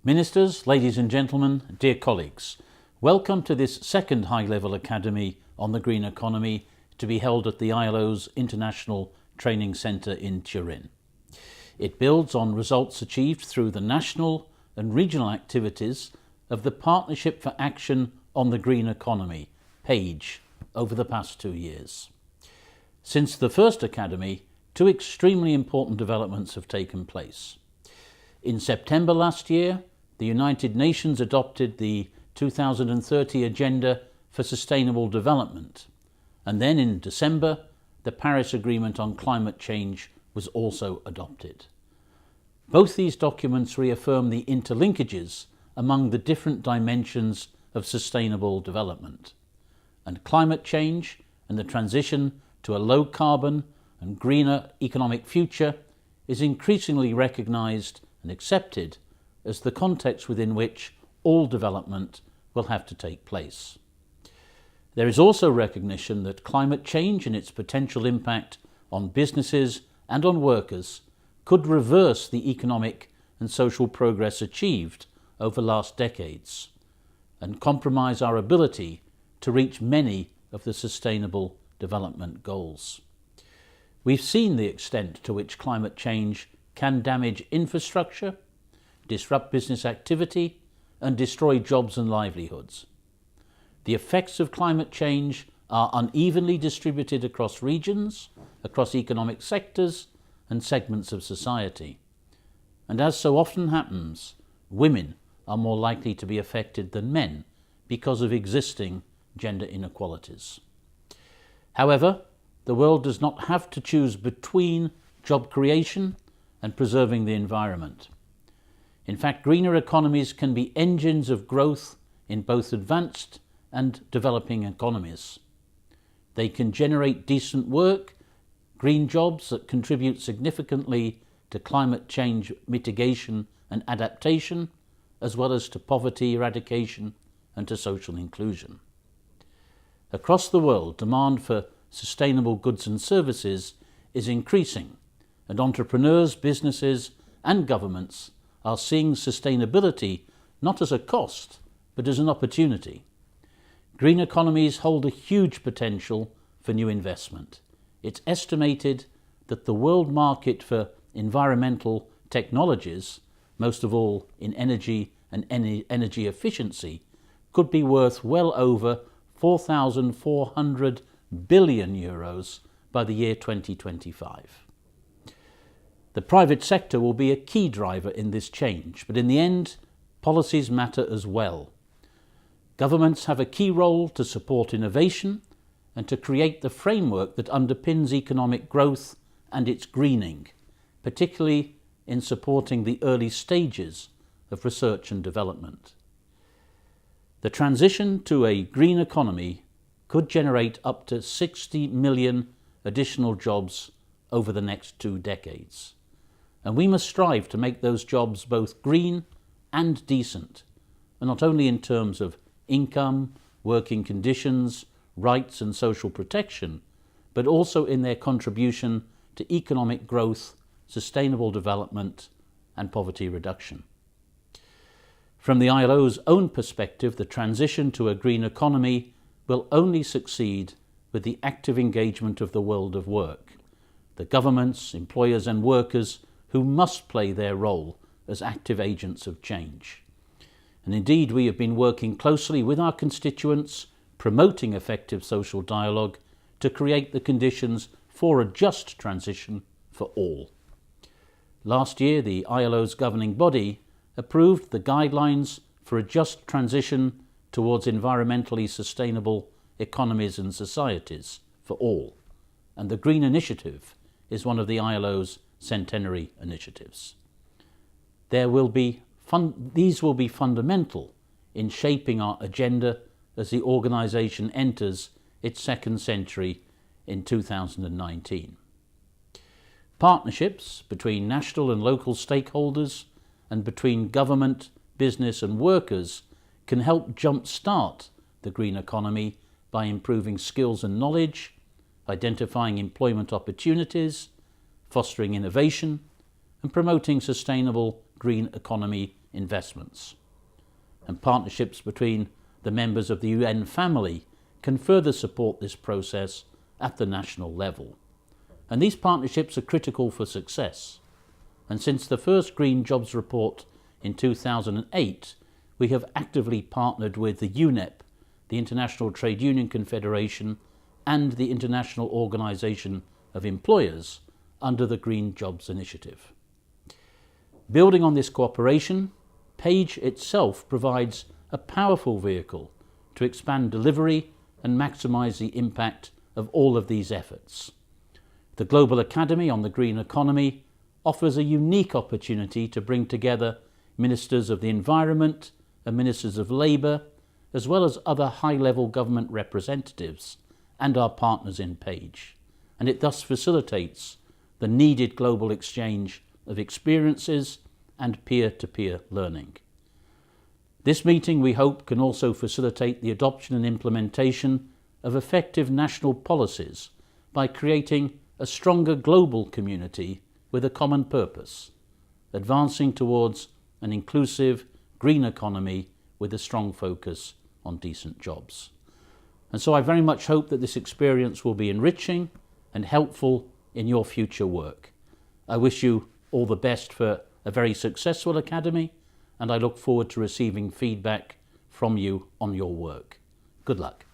Ministers, ladies and gentlemen, dear colleagues, welcome to this second high-level academy on the green economy to be held at the ILO's International Training Centre in Turin. It builds on results achieved through the national and regional activities of the Partnership for Action on the Green Economy, PAGE, over the past 2 years. Since the first academy, two extremely important developments have taken place. In September last year, the United Nations adopted the 2030 Agenda for Sustainable Development, and then in December, the Paris Agreement on Climate Change was also adopted. Both these documents reaffirm the interlinkages among the different dimensions of sustainable development, and climate change and the transition to a low-carbon and greener economic future is increasingly recognised and accepted as the context within which all development will have to take place. There is also recognition that climate change and its potential impact on businesses and on workers could reverse the economic and social progress achieved over last decades and compromise our ability to reach many of the sustainable development goals. We've seen the extent to which climate change can damage infrastructure, disrupt business activity, and destroy jobs and livelihoods. The effects of climate change are unevenly distributed across regions, across economic sectors, and segments of society. And as so often happens, women are more likely to be affected than men because of existing gender inequalities. However, the world does not have to choose between job creation and preserving the environment. In fact, greener economies can be engines of growth in both advanced and developing economies. They can generate decent work, green jobs that contribute significantly to climate change mitigation and adaptation, as well as to poverty eradication and to social inclusion. Across the world, demand for sustainable goods and services is increasing, and entrepreneurs, businesses, and governments are seeing sustainability not as a cost, but as an opportunity. Green economies hold a huge potential for new investment. It's estimated that the world market for environmental technologies, most of all in energy and energy efficiency, could be worth well over 4,400 billion euros by the year 2025. The private sector will be a key driver in this change, but in the end, policies matter as well. Governments have a key role to support innovation and to create the framework that underpins economic growth and its greening, particularly in supporting the early stages of research and development. The transition to a green economy could generate up to 60 million additional jobs over the next 2 decades. And we must strive to make those jobs both green and decent, and not only in terms of income, working conditions, rights and social protection, but also in their contribution to economic growth, sustainable development and poverty reduction. From the ILO's own perspective, the transition to a green economy will only succeed with the active engagement of the world of work, the governments, employers and workers who must play their role as active agents of change. And indeed, we have been working closely with our constituents, promoting effective social dialogue to create the conditions for a just transition for all. Last year, the ILO's governing body approved the guidelines for a just transition towards environmentally sustainable economies and societies for all, and the Green Initiative is one of the ILO's centenary initiatives. These will be fundamental in shaping our agenda as the organisation enters its second century in 2019. Partnerships between national and local stakeholders and between government, business and workers can help jumpstart the green economy by improving skills and knowledge, identifying employment opportunities, fostering innovation, and promoting sustainable green economy investments. And partnerships between the members of the UN family can further support this process at the national level. And these partnerships are critical for success. And since the first Green Jobs Report in 2008, we have actively partnered with the UNEP, the International Trade Union Confederation, and the International Organization of Employers under the Green Jobs Initiative. Building on this cooperation, PAGE itself provides a powerful vehicle to expand delivery and maximize the impact of all of these efforts. The Global Academy on the Green Economy offers a unique opportunity to bring together ministers of the environment and ministers of labour, as well as other high-level government representatives and our partners in PAGE, and it thus facilitates the needed global exchange of experiences and peer-to-peer learning. This meeting, we hope, can also facilitate the adoption and implementation of effective national policies by creating a stronger global community with a common purpose, advancing towards an inclusive green economy with a strong focus on decent jobs. And so I very much hope that this experience will be enriching and helpful in your future work. I wish you all the best for a very successful academy, and I look forward to receiving feedback from you on your work. Good luck.